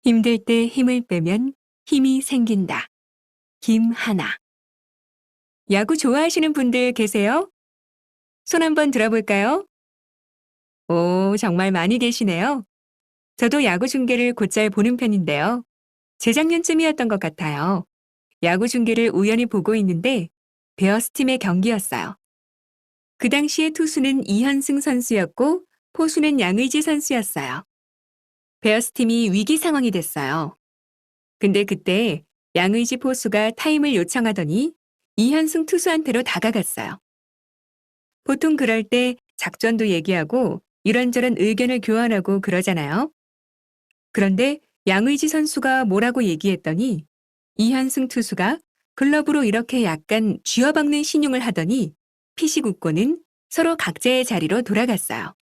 힘들 때 힘을 빼면 힘이 생긴다. 김하나. 야구 좋아하시는 분들 계세요? 손 한번 들어볼까요? 오, 정말 많이 계시네요. 저도 야구 중계를 곧잘 보는 편인데요. 재작년쯤이었던 것 같아요. 야구 중계를 우연히 보고 있는데 베어스 팀의 경기였어요. 그 당시에 투수는 이현승 선수였고 포수는 양의지 선수였어요. 베어스 팀이 위기 상황이 됐어요. 근데 그때 양의지 포수가 타임을 요청하더니 이현승 투수한테로 다가갔어요. 보통 그럴 때 작전도 얘기하고 이런저런 의견을 교환하고 그러잖아요. 그런데 양의지 선수가 뭐라고 얘기했더니 이현승 투수가 글러브로 이렇게 약간 쥐어박는 신용을 하더니 피식 웃고는 서로 각자의 자리로 돌아갔어요.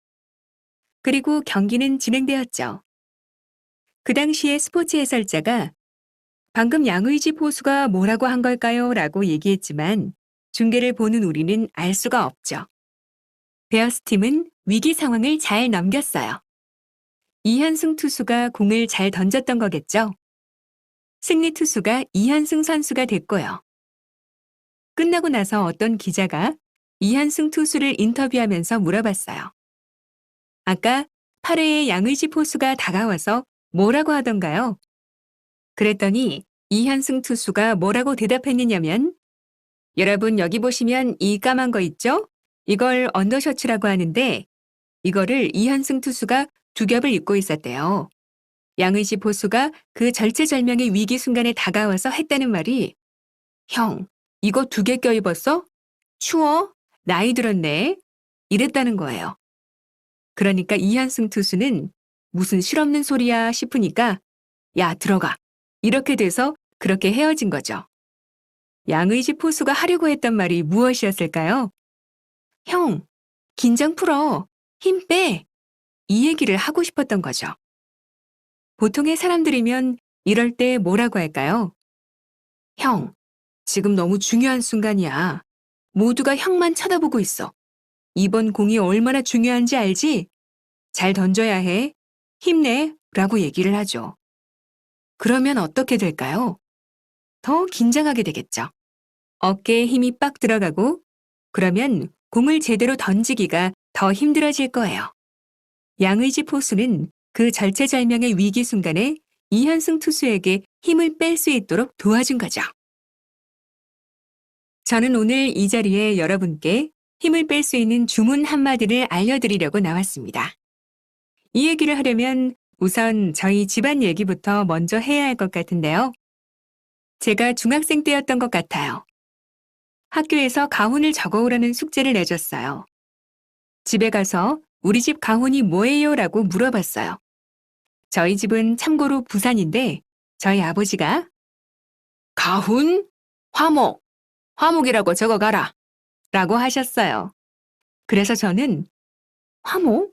그리고 경기는 진행되었죠. 그 당시에 스포츠 해설자가 방금 양의지 포수가 뭐라고 한 걸까요? 라고 얘기했지만 중계를 보는 우리는 알 수가 없죠. 베어스 팀은 위기 상황을 잘 넘겼어요. 이현승 투수가 공을 잘 던졌던 거겠죠. 승리 투수가 이현승 선수가 됐고요. 끝나고 나서 어떤 기자가 이현승 투수를 인터뷰하면서 물어봤어요. 아까 8회에 양의지 포수가 다가와서 뭐라고 하던가요? 그랬더니 이현승 투수가 뭐라고 대답했느냐면 여러분 여기 보시면 이 까만 거 있죠? 이걸 언더셔츠라고 하는데 이거를 이현승 투수가 두 겹을 입고 있었대요. 양의지 포수가 그 절체절명의 위기 순간에 다가와서 했다는 말이 형, 이거 두 개 껴입었어? 추워? 나이 들었네? 이랬다는 거예요. 그러니까 이현승 투수는 무슨 실없는 소리야 싶으니까 야, 들어가. 이렇게 돼서 그렇게 헤어진 거죠. 양의지 포수가 하려고 했던 말이 무엇이었을까요? 형, 긴장 풀어. 힘 빼. 이 얘기를 하고 싶었던 거죠. 보통의 사람들이면 이럴 때 뭐라고 할까요? 형, 지금 너무 중요한 순간이야. 모두가 형만 쳐다보고 있어. 이번 공이 얼마나 중요한지 알지? 잘 던져야 해. 힘내. 라고 얘기를 하죠. 그러면 어떻게 될까요? 더 긴장하게 되겠죠. 어깨에 힘이 빡 들어가고 그러면 공을 제대로 던지기가 더 힘들어질 거예요. 양의지 포수는 그 절체절명의 위기 순간에 이현승 투수에게 힘을 뺄 수 있도록 도와준 거죠. 저는 오늘 이 자리에 여러분께 힘을 뺄 수 있는 주문 한마디를 알려드리려고 나왔습니다. 이 얘기를 하려면 우선 저희 집안 얘기부터 먼저 해야 할 것 같은데요. 제가 중학생 때였던 것 같아요. 학교에서 가훈을 적어오라는 숙제를 내줬어요. 집에 가서 우리 집 가훈이 뭐예요? 라고 물어봤어요. 저희 집은 참고로 부산인데 저희 아버지가 가훈? 화목. 화목이라고 적어가라. 라고 하셨어요. 그래서 저는 화목?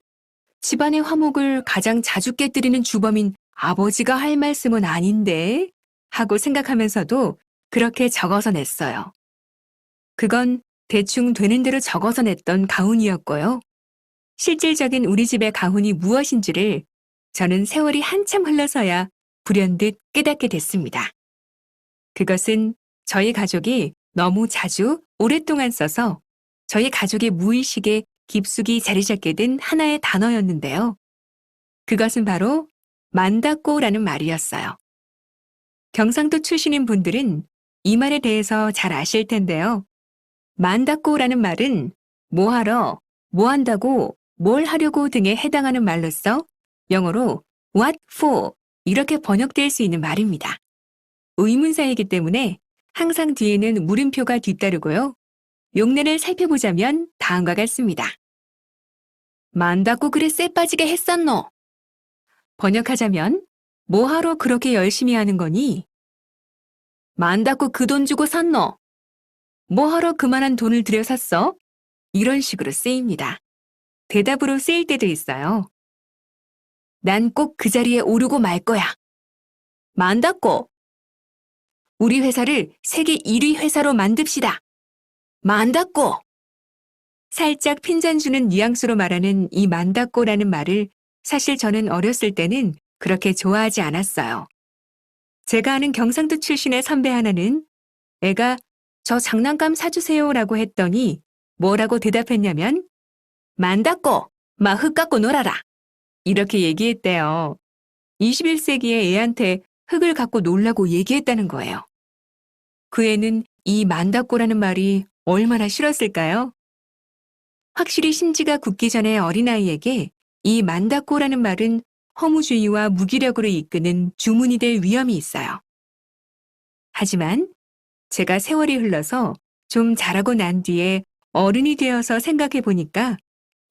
집안의 화목을 가장 자주 깨뜨리는 주범인 아버지가 할 말씀은 아닌데 하고 생각하면서도 그렇게 적어서 냈어요. 그건 대충 되는 대로 적어서 냈던 가훈이었고요. 실질적인 우리 집의 가훈이 무엇인지를 저는 세월이 한참 흘러서야 불현듯 깨닫게 됐습니다. 그것은 저희 가족이 너무 자주 오랫동안 써서 저희 가족의 무의식에 깊숙이 자리 잡게 된 하나의 단어였는데요. 그것은 바로 만다꼬라는 말이었어요. 경상도 출신인 분들은 이 말에 대해서 잘 아실 텐데요. 만다꼬라는 말은 뭐하러, 뭐한다고, 뭘 하려고 등에 해당하는 말로써 영어로 what for 이렇게 번역될 수 있는 말입니다. 의문사이기 때문에 항상 뒤에는 물음표가 뒤따르고요. 용례를 살펴보자면 다음과 같습니다. 만다고 그래 쎄 빠지게 했었노? 번역하자면 뭐하러 그렇게 열심히 하는 거니? 만다고 그 돈 주고 샀노? 뭐하러 그만한 돈을 들여 샀어? 이런 식으로 쓰입니다. 대답으로 쓰일 때도 있어요. 난 꼭 그 자리에 오르고 말 거야. 만다고. 우리 회사를 세계 1위 회사로 만듭시다. 만다고. 살짝 핀잔 주는 뉘앙스로 말하는 이 만다꼬라는 말을 사실 저는 어렸을 때는 그렇게 좋아하지 않았어요. 제가 아는 경상도 출신의 선배 하나는 애가 저 장난감 사주세요라고 했더니 뭐라고 대답했냐면 만닫고 마흙 갖고 놀아라. 이렇게 얘기했대요. 21세기의 애한테 흙을 갖고 놀라고 얘기했다는 거예요. 그 애는 이 만닫고라는 말이 얼마나 싫었을까요? 확실히 심지가 굳기 전에 어린아이에게 이 만닫고라는 말은 허무주의와 무기력으로 이끄는 주문이 될 위험이 있어요. 하지만 제가 세월이 흘러서 좀 자라고 난 뒤에 어른이 되어서 생각해 보니까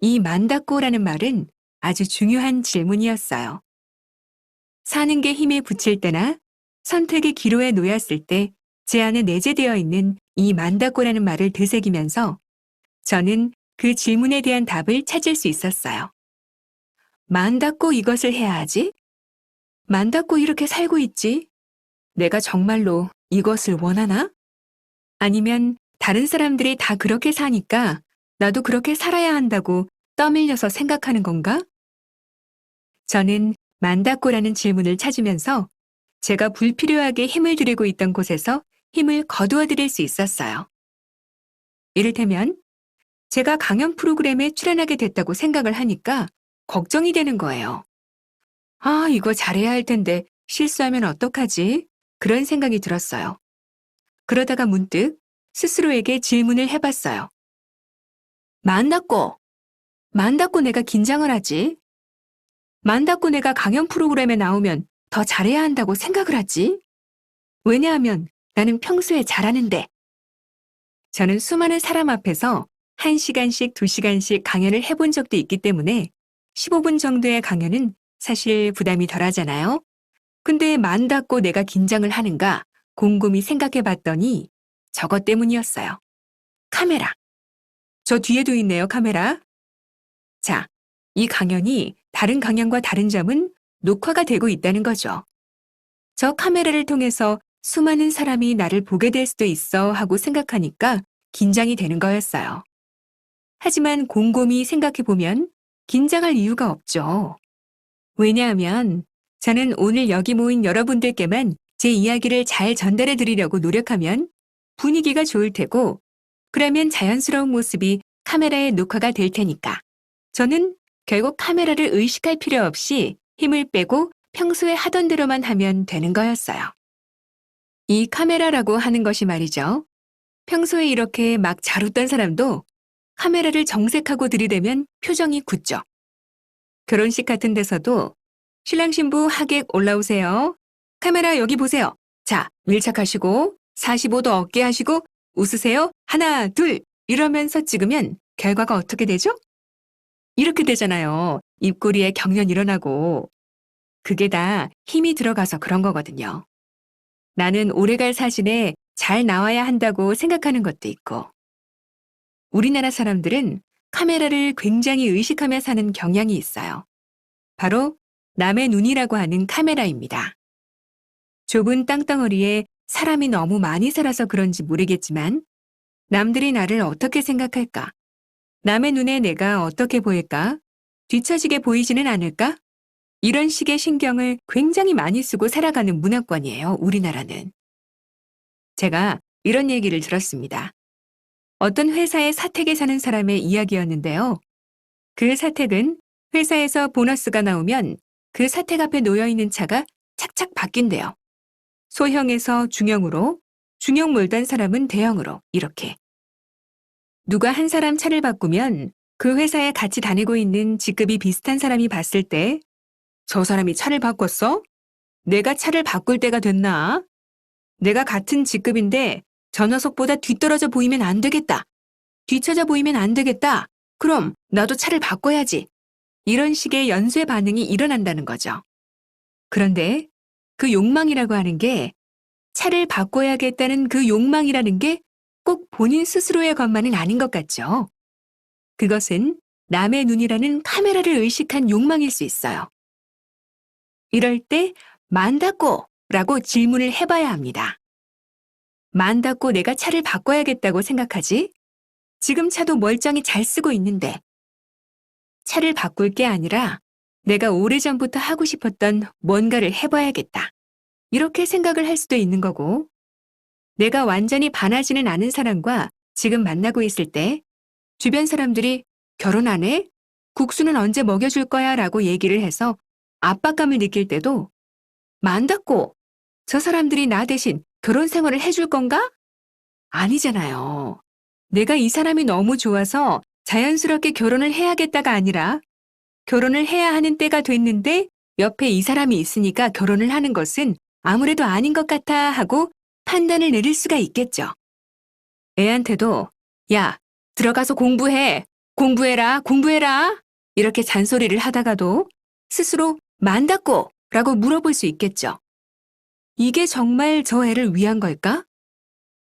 이 만닫고라는 말은 아주 중요한 질문이었어요. 사는 게 힘에 부칠 때나 선택의 기로에 놓였을 때 제 안에 내재되어 있는 이 만닫고라는 말을 되새기면서 저는 그 질문에 대한 답을 찾을 수 있었어요. 만닫고 이것을 해야 하지? 만닫고 이렇게 살고 있지? 내가 정말로 이것을 원하나? 아니면 다른 사람들이 다 그렇게 사니까 나도 그렇게 살아야 한다고 떠밀려서 생각하는 건가? 저는 만닫고라는 질문을 찾으면서 제가 불필요하게 힘을 들이고 있던 곳에서 힘을 거두어 드릴 수 있었어요. 이를테면 제가 강연 프로그램에 출연하게 됐다고 생각을 하니까 걱정이 되는 거예요. 아, 이거 잘해야 할 텐데 실수하면 어떡하지? 그런 생각이 들었어요. 그러다가 문득 스스로에게 질문을 해봤어요. 만닫고 내가 긴장을 하지? 만닫고 내가 강연 프로그램에 나오면 더 잘해야 한다고 생각을 하지? 왜냐하면 나는 평소에 잘하는데. 저는 수많은 사람 앞에서 1시간씩 2시간씩 강연을 해본 적도 있기 때문에 15분 정도의 강연은 사실 부담이 덜하잖아요. 근데 만닫고 내가 긴장을 하는가 곰곰이 생각해 봤더니 저것 때문이었어요. 카메라. 저 뒤에도 있네요, 카메라. 자, 이 강연이 다른 강연과 다른 점은 녹화가 되고 있다는 거죠. 저 카메라를 통해서 수많은 사람이 나를 보게 될 수도 있어 하고 생각하니까 긴장이 되는 거였어요. 하지만 곰곰이 생각해 보면 긴장할 이유가 없죠. 왜냐하면 저는 오늘 여기 모인 여러분들께만 제 이야기를 잘 전달해 드리려고 노력하면 분위기가 좋을 테고, 그러면 자연스러운 모습이 카메라에 녹화가 될 테니까. 저는 결국 카메라를 의식할 필요 없이 힘을 빼고 평소에 하던 대로만 하면 되는 거였어요. 이 카메라라고 하는 것이 말이죠. 평소에 이렇게 막 잘 웃던 사람도 카메라를 정색하고 들이대면 표정이 굳죠. 결혼식 같은 데서도 신랑 신부 하객 올라오세요. 카메라 여기 보세요. 자, 밀착하시고 45도 어깨 하시고 웃으세요. 하나, 둘 이러면서 찍으면 결과가 어떻게 되죠? 이렇게 되잖아요. 입꼬리에 경련 일어나고. 그게 다 힘이 들어가서 그런 거거든요. 나는 오래갈 사진에 잘 나와야 한다고 생각하는 것도 있고. 우리나라 사람들은 카메라를 굉장히 의식하며 사는 경향이 있어요. 바로 남의 눈이라고 하는 카메라입니다. 좁은 땅덩어리에 사람이 너무 많이 살아서 그런지 모르겠지만 남들이 나를 어떻게 생각할까? 남의 눈에 내가 어떻게 보일까? 뒤처지게 보이지는 않을까? 이런 식의 신경을 굉장히 많이 쓰고 살아가는 문화권이에요, 우리나라는. 제가 이런 얘기를 들었습니다. 어떤 회사의 사택에 사는 사람의 이야기였는데요. 그 사택은 회사에서 보너스가 나오면 그 사택 앞에 놓여있는 차가 착착 바뀐대요. 소형에서 중형으로, 중형 몰던 사람은 대형으로 이렇게. 누가 한 사람 차를 바꾸면 그 회사에 같이 다니고 있는 직급이 비슷한 사람이 봤을 때 저 사람이 차를 바꿨어? 내가 차를 바꿀 때가 됐나? 내가 같은 직급인데 저 녀석보다 뒤떨어져 보이면 안 되겠다. 뒤처져 보이면 안 되겠다. 그럼 나도 차를 바꿔야지. 이런 식의 연쇄 반응이 일어난다는 거죠. 그런데 그 욕망이라고 하는 게 차를 바꿔야겠다는 그 욕망이라는 게 꼭 본인 스스로의 것만은 아닌 것 같죠. 그것은 남의 눈이라는 카메라를 의식한 욕망일 수 있어요. 이럴 때 만닫고라고 질문을 해봐야 합니다. 만닫고 내가 차를 바꿔야겠다고 생각하지? 지금 차도 멀쩡히 잘 쓰고 있는데. 차를 바꿀 게 아니라 내가 오래전부터 하고 싶었던 뭔가를 해봐야겠다. 이렇게 생각을 할 수도 있는 거고, 내가 완전히 반하지는 않은 사람과 지금 만나고 있을 때 주변 사람들이 결혼 안 해? 국수는 언제 먹여줄 거야? 라고 얘기를 해서 압박감을 느낄 때도 만닫고 저 사람들이 나 대신 결혼 생활을 해줄 건가? 아니잖아요. 내가 이 사람이 너무 좋아서 자연스럽게 결혼을 해야겠다가 아니라 결혼을 해야 하는 때가 됐는데 옆에 이 사람이 있으니까 결혼을 하는 것은 아무래도 아닌 것 같아 하고 판단을 내릴 수가 있겠죠. 애한테도 야, 들어가서 공부해. 공부해라. 공부해라. 이렇게 잔소리를 하다가도 스스로 만닫고 라고 물어볼 수 있겠죠. 이게 정말 저 애를 위한 걸까?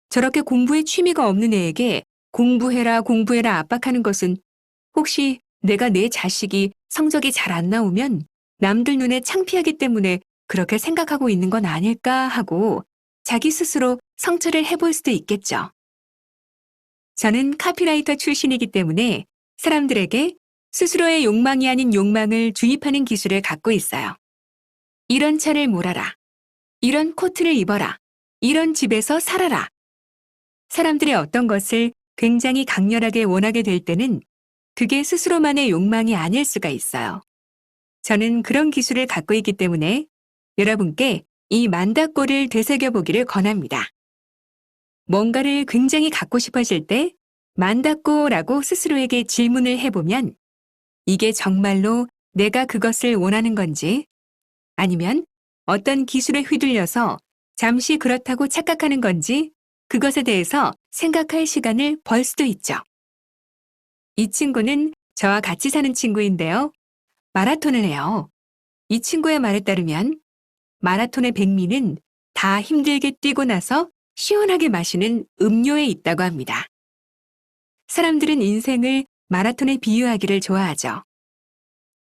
저렇게 공부에 취미가 없는 애에게 공부해라, 공부해라 압박하는 것은 혹시 내가 내 자식이 성적이 잘 안 나오면 남들 눈에 창피하기 때문에 그렇게 생각하고 있는 건 아닐까 하고 자기 스스로 성찰을 해볼 수도 있겠죠. 저는 카피라이터 출신이기 때문에 사람들에게 스스로의 욕망이 아닌 욕망을 주입하는 기술을 갖고 있어요. 이런 차를 몰아라. 이런 코트를 입어라. 이런 집에서 살아라. 사람들이 어떤 것을 굉장히 강렬하게 원하게 될 때는 그게 스스로만의 욕망이 아닐 수가 있어요. 저는 그런 기술을 갖고 있기 때문에 여러분께 이 만다꼬를 되새겨보기를 권합니다. 뭔가를 굉장히 갖고 싶어질 때 만다꼬라고 스스로에게 질문을 해보면 이게 정말로 내가 그것을 원하는 건지 아니면 어떤 기술에 휘둘려서 잠시 그렇다고 착각하는 건지 그것에 대해서 생각할 시간을 벌 수도 있죠. 이 친구는 저와 같이 사는 친구인데요. 마라톤을 해요. 이 친구의 말에 따르면 마라톤의 백미는 다 힘들게 뛰고 나서 시원하게 마시는 음료에 있다고 합니다. 사람들은 인생을 마라톤에 비유하기를 좋아하죠.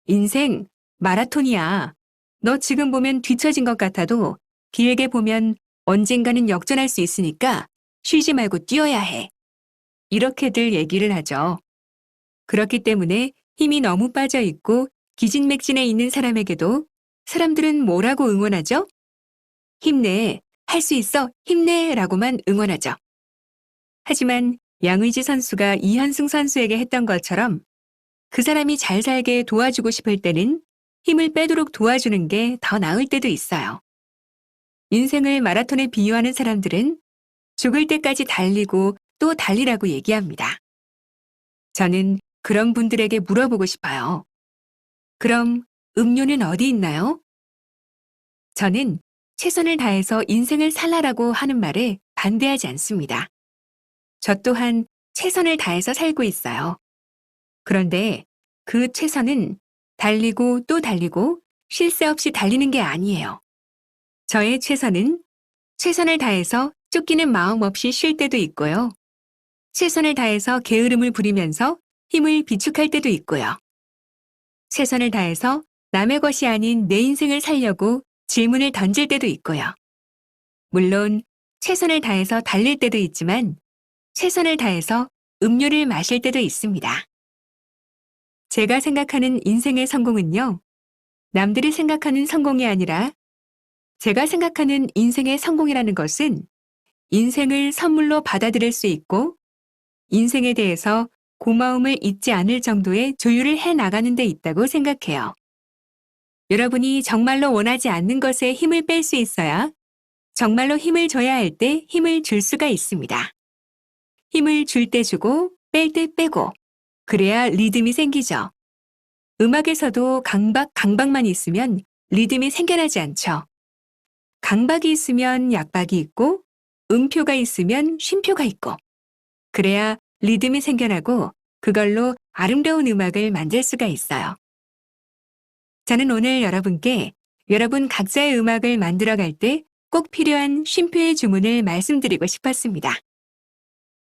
인생 마라톤이야. 너 지금 보면 뒤처진 것 같아도 길게 보면 언젠가는 역전할 수 있으니까 쉬지 말고 뛰어야 해. 이렇게들 얘기를 하죠. 그렇기 때문에 힘이 너무 빠져 있고 기진맥진해 있는 사람에게도 사람들은 뭐라고 응원하죠? 힘내, 할 수 있어, 힘내 라고만 응원하죠. 하지만 양의지 선수가 이현승 선수에게 했던 것처럼 그 사람이 잘 살게 도와주고 싶을 때는 힘을 빼도록 도와주는 게 더 나을 때도 있어요. 인생을 마라톤에 비유하는 사람들은 죽을 때까지 달리고 또 달리라고 얘기합니다. 저는 그런 분들에게 물어보고 싶어요. 그럼 음료는 어디 있나요? 저는 최선을 다해서 인생을 살라라고 하는 말에 반대하지 않습니다. 저 또한 최선을 다해서 살고 있어요. 그런데 그 최선은 달리고 또 달리고 쉴 새 없이 달리는 게 아니에요. 저의 최선은 최선을 다해서 쫓기는 마음 없이 쉴 때도 있고요. 최선을 다해서 게으름을 부리면서 힘을 비축할 때도 있고요. 최선을 다해서 남의 것이 아닌 내 인생을 살려고 질문을 던질 때도 있고요. 물론 최선을 다해서 달릴 때도 있지만 최선을 다해서 음료를 마실 때도 있습니다. 제가 생각하는 인생의 성공은요, 남들이 생각하는 성공이 아니라 제가 생각하는 인생의 성공이라는 것은 인생을 선물로 받아들일 수 있고 인생에 대해서 고마움을 잊지 않을 정도의 조율을 해 나가는 데 있다고 생각해요. 여러분이 정말로 원하지 않는 것에 힘을 뺄 수 있어야 정말로 힘을 줘야 할 때 힘을 줄 수가 있습니다. 힘을 줄 때 주고 뺄 때 빼고 그래야 리듬이 생기죠. 음악에서도 강박, 강박만 있으면 리듬이 생겨나지 않죠. 강박이 있으면 약박이 있고 음표가 있으면 쉼표가 있고 그래야 리듬이 생겨나고 그걸로 아름다운 음악을 만들 수가 있어요. 저는 오늘 여러분께 여러분 각자의 음악을 만들어갈 때 꼭 필요한 쉼표의 주문을 말씀드리고 싶었습니다.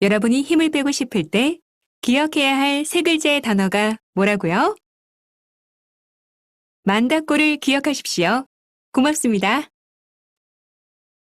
여러분이 힘을 빼고 싶을 때 기억해야 할 세 글자의 단어가 뭐라고요? 만다꼬를 기억하십시오. 고맙습니다.